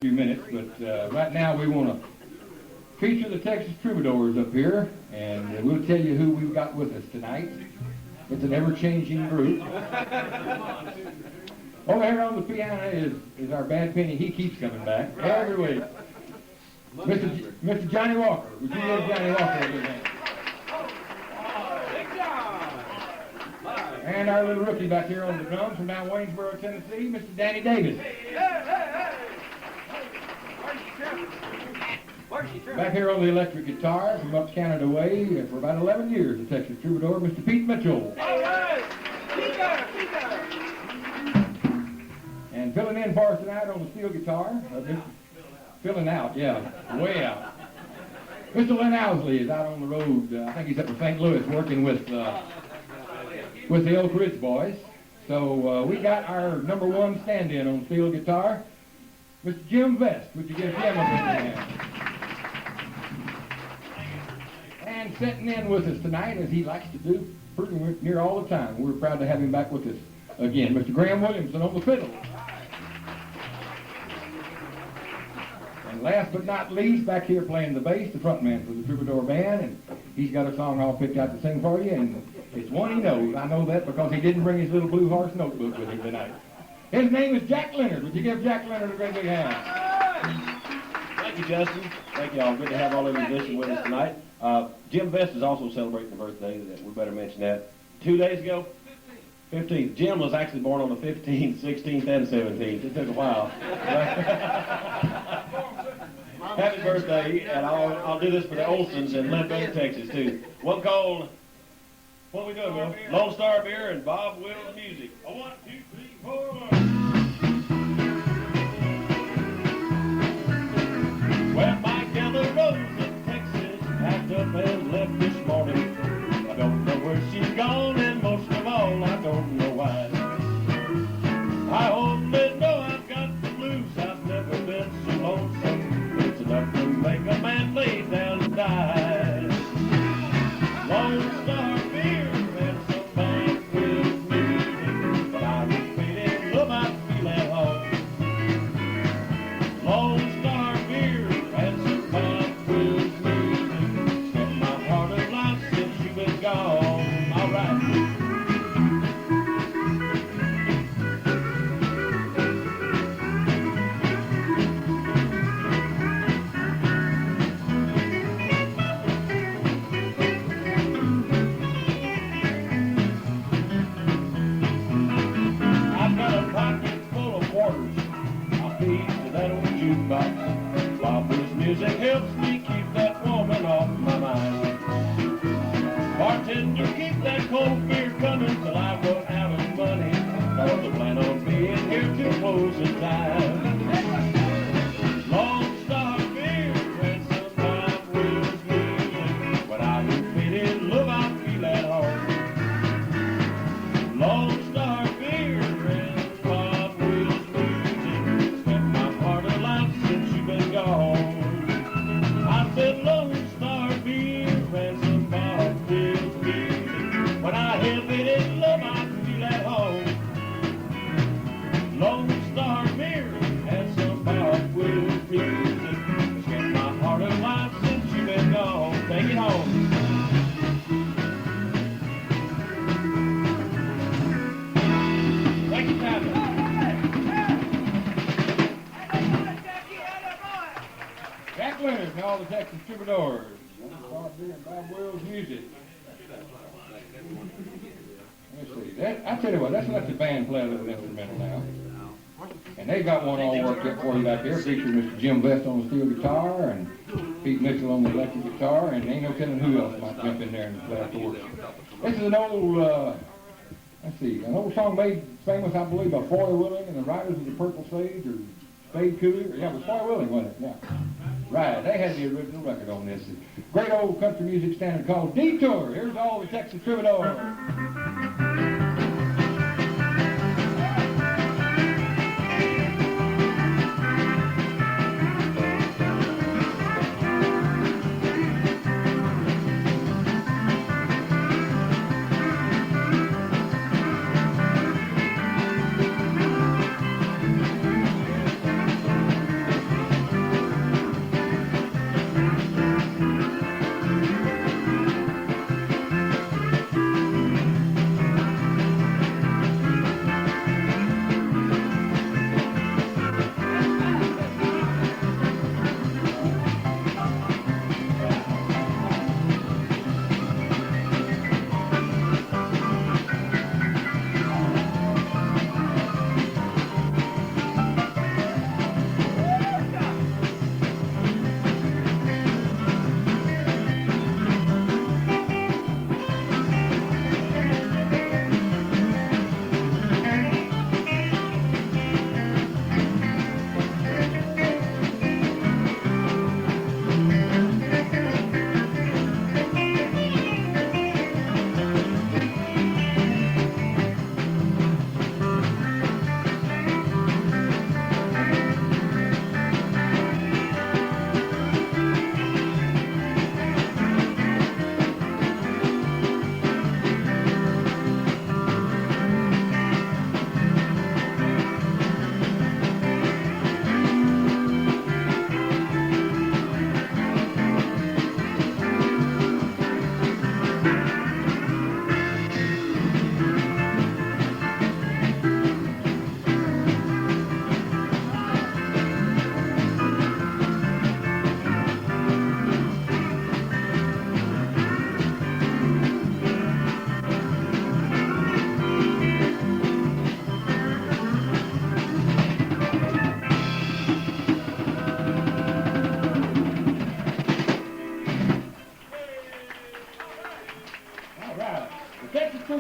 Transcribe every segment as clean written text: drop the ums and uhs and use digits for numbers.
few minutes, but right now we want to feature the Texas Troubadours up here, and we'll tell you who we've got with us tonight. It's an ever-changing group. Over here on the piano is our bad penny. He keeps coming back every week. Mr. Johnny Walker. Would you give Johnny Walker a good hand? And our little rookie back here on the drums from down Waynesboro, Tennessee, Mr. Danny Davis. Back here on the electric guitar from up Canada way for about 11 years, the Texas Troubadour, Mr. Pete Mitchell. All right. And filling in for us tonight on the steel guitar, filling out, yeah, way out. Mr. Len Owsley is out on the road. I think he's up in St. Louis working with the Oak Ridge Boys. So we got our number one stand-in on steel guitar, Mr. Jim Vest. Would you give him a big hand? And sitting in with us tonight, as he likes to do pretty near all the time. We're proud to have him back with us again. Mr. Graham Williamson on the fiddle. And last but not least, back here playing the bass, the front man for the Troubadour Band, and he's got a song all picked out to sing for you, and it's one he knows. I know that because he didn't bring his little Blue Horse notebook with him tonight. His name is Jack Leonard. Would you give Jack Leonard a great big hand? Thank you, Justin. Thank you all. Good to have all of you musicians with us tonight. Jim Vest is also celebrating a birthday. We better mention that. 2 days ago? 15th. Jim was actually born on the 15th, 16th, and 17th. It took a while. Happy birthday, and I'll do this for the Olsons in Leadville, Texas, too. One called, what are we doing, Will? Lone Star Beer and Bob Wills Music. 1, 2, 3, 4. Well, my gal Rose in Texas packed up and left this morning. I don't know where she's gone, and most of all, I don't know why. I only know I've got the blues. I've never been so lonesome. It's enough to make a man lay down and die. Lone Star Beer and some Bob Wills music, but I repeated, love I feel at home. Lone Star Beer and some Bob Wills music, set my heart alight since you've been gone. All right. Music helps me keep that woman off my mind. Bartender, keep that cold beer coming till I run out of money. Cause I plan on being here till closing time. Lone Star Beer and some Bob Wills music. When I repeat it, love I feel at home. Lone Star Beer and Bob Wills music. Spent my heart alive since you've been gone. I said Lone Star Beer and some Bob Wills music. When I hear it, love I feel at home. Lone Star Beer and some Bob Wills music. It's kept my heart alive since you've been gone. Take it home. Thank you, Tyler. Jack Leonard and all the Texas Troubadours. Lone Beer and Bob Wills music. Let's see. I tell you what, let's let the band play a little instrumental now. And they got one all worked up for you back there, featuring Mr. Jim Vest on the steel guitar and Pete Mitchell on the electric guitar, and ain't no telling who else might jump in there and play a chorus. This is an old, let's see, an old song made famous, I believe, by Foy Willing and the Riders of the Purple Sage, or Spade Cooler. Yeah, it was Foy Willing, wasn't it? Yeah. Right, they had the original record on this. Great old country music standard called Detour. Here's all the Texas Troubadours.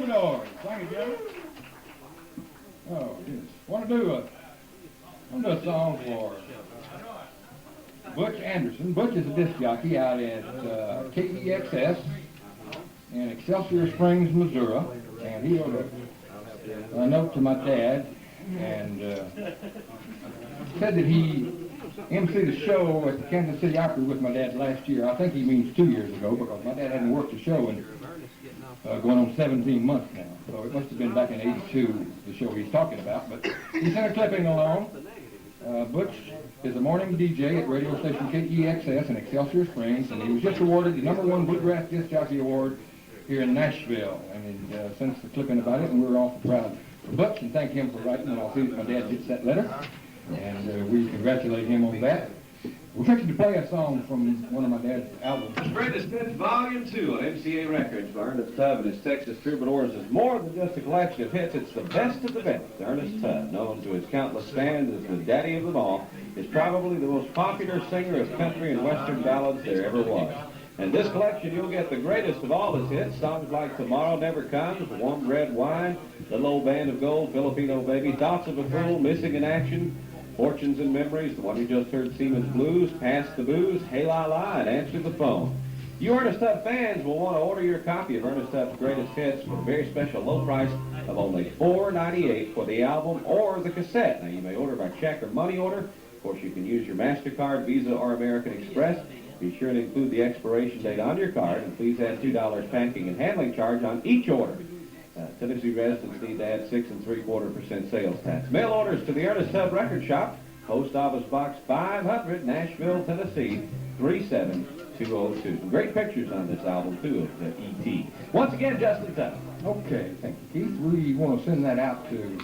Troubadours. Thank you, gentlemen. Oh, goodness. Want to do a song for Butch Anderson. Butch is a disc jockey out at KEXS in Excelsior Springs, Missouri, and he wrote a note to my dad and said that he emceed a show at the Kansas City Opry with my dad last year. I think he means 2 years ago, because my dad hadn't worked a show in going on 17 months now. So it must have been back in '82, the show he's talking about. But he sent a clipping along. Butch is a morning DJ at radio station KEXS in Excelsior Springs, and he was just awarded the #1 Bluegrass Disc Jockey Award here in Nashville. And he sent us the clipping about it, and we were awful proud for Butch and thank him for writing. And I'll see if my dad gets that letter. And we congratulate him on that. We're fixing to play a song from one of my dad's albums. Greatest Hits Volume 2 on MCA Records by Ernest Tubb and his Texas Troubadours is more than just a collection of hits. It's the best of the best. Ernest Tubb, known to his countless fans as the daddy of them all, is probably the most popular singer of country and western ballads there ever was. In this collection, you'll get the greatest of all his hits, songs like Tomorrow Never Comes, Warm Red Wine, Little Old Band of Gold, Filipino Baby, Thoughts of a Fool, Missing in Action, Fortunes and Memories, the one you just heard, Seaman's Blues, Pass the Booze, Hey La La, and Answer the Phone. You Ernest Tubb fans will want to order your copy of Ernest Tubb's Greatest Hits for a very special low price of only $4.98 for the album or the cassette. Now, you may order by check or money order. Of course, you can use your MasterCard, Visa, or American Express. Be sure to include the expiration date on your card, and please add $2 packing and handling charge on each order. Tennessee residents need to add 6 3/4% sales tax. Mail orders to the Ernest Tubb Record Shop, Post Office Box 500, Nashville, Tennessee, 37202. Great pictures on this album, too, of E.T. Once again, Justin Tubb. Okay, thank you, Keith. We want to send that out to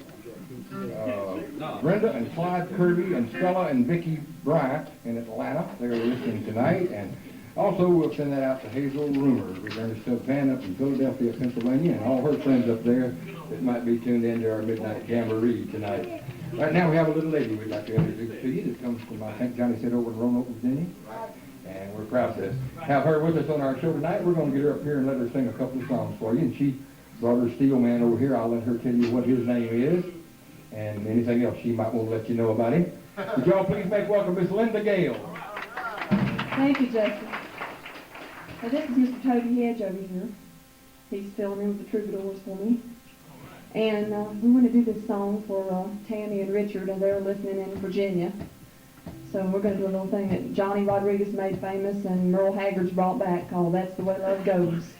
Brenda and Clyde Kirby and Stella and Vicki Bryant in Atlanta. They're listening tonight. And also, we'll send that out to Hazel Rumor, who's Ernest Tubb fan up in Philadelphia, Pennsylvania, and all her friends up there that might be tuned in to our Midnight Jamboree tonight. Right now, we have a little lady we'd like to introduce to you that comes from, I think Johnny said, over in Roanoke, Virginia. And we're proud to have her with us on our show tonight. We're going to get her up here and let her sing a couple of songs for you. And she brought her steel man over here. I'll let her tell you what his name is and anything else she might want to let you know about him. Would y'all please make welcome Miss Linda Gale. Thank you, Justin. Now, this is Mr. Toby Hedge over here. He's filling in with the Troubadours for me. And we want to do this song for Tammy and Richard, and they're listening in Virginia. So we're going to do a little thing that Johnny Rodriguez made famous and Merle Haggard's brought back called That's the Way Love Goes.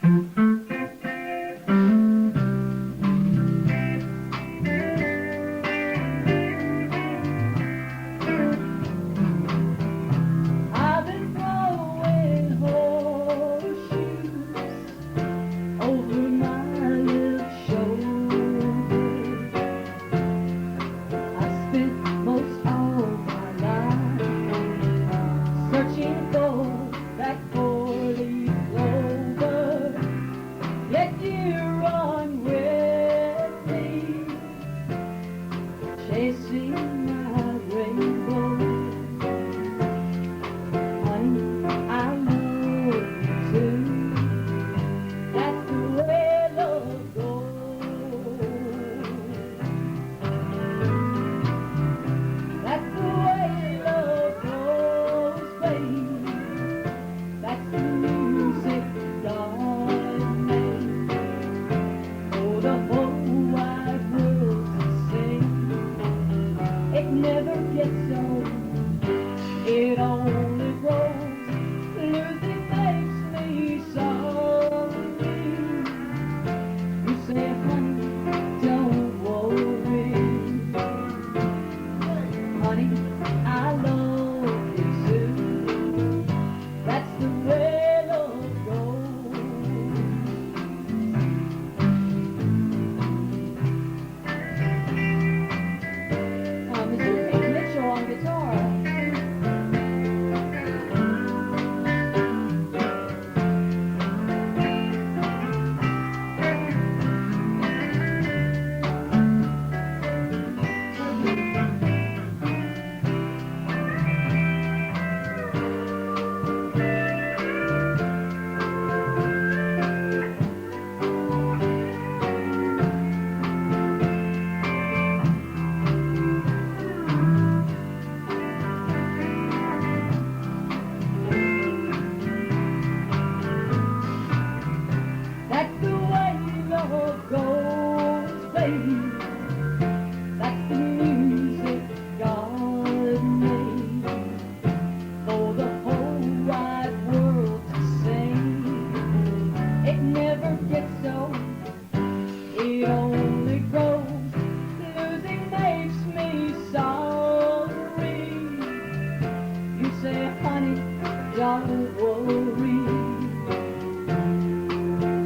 don't worry.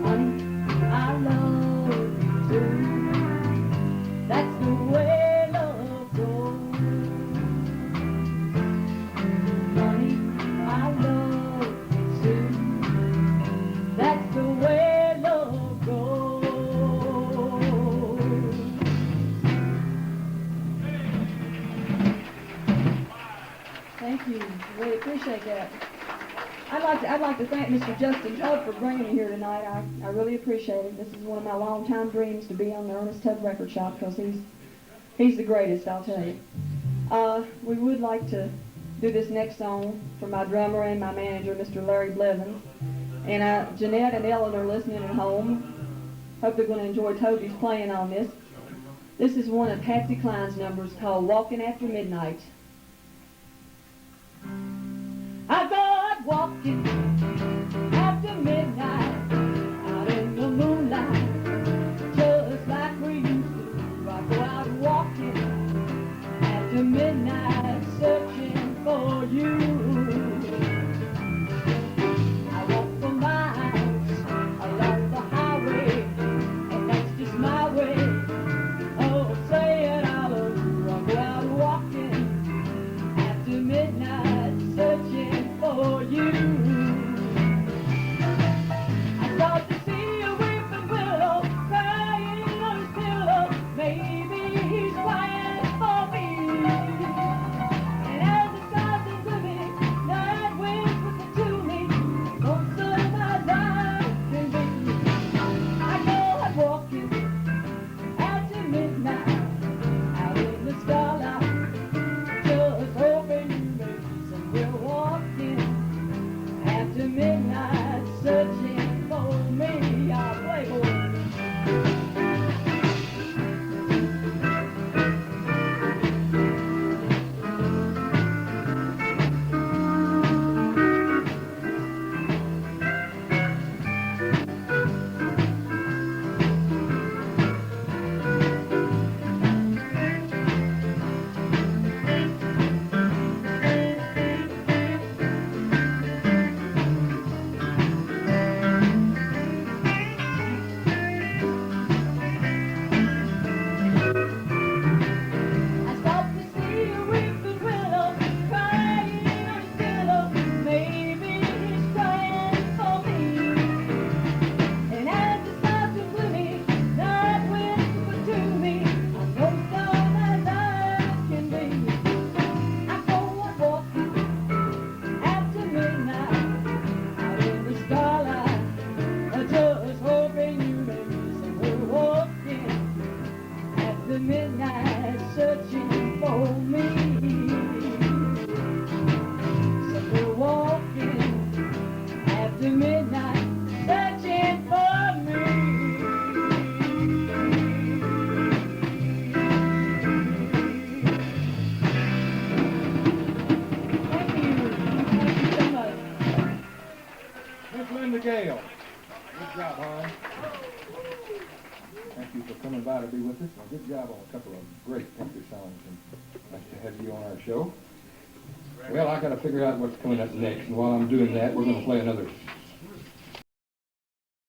Honey, I love you too. That's the way love goes. Honey, I love you too. That's the way love goes. Thank you. Really appreciate that. I'd like to thank Mr. Justin Tubb for bringing me here tonight. I really appreciate it. This is one of my longtime dreams to be on the Ernest Tubb Record Shop because he's the greatest, I'll tell you. We would like to do this next song for my drummer and my manager, Mr. Larry Blevins. And Jeanette and Ellen are listening at home. Hope they're going to enjoy Toby's playing on this. This is one of Patsy Cline's numbers called Walking After Midnight. I got walking after midnight, out in the moonlight, just like we used to. I go out walking after midnight, searching for you. I walk for miles along the highway, and that's just my way of saying I love you. I go out walking after midnight, searching for you. I start to see a weeping willow crying on his pillow. Maybe he's crying for me. And as the stars are gloomy, night winds whisper to me, lonesome as I can be. I go out walking after midnight, out in the starlight, just hoping you may be somewhere walking after midnight, searching for me. I'll play for you. I stop to see a weeping willow crying on his pillow. Maybe he's crying for me. And as the stars are gloomy, night winds whisper to me, I'm lonesome as I can be. I go on walking after midnight, out in the starlight, just hoping you may be somewhere walking after midnight, searching for me. Somewhere walking after midnight, searching for me. Thank you. Thank you so much. Miss Linda Gale. Good job, hon. Thank you for coming by to be with us. Good job on a couple of great country songs, and nice to have you on our show. Well, I got to figure out what's coming up next, and while I'm doing that, we're going to play another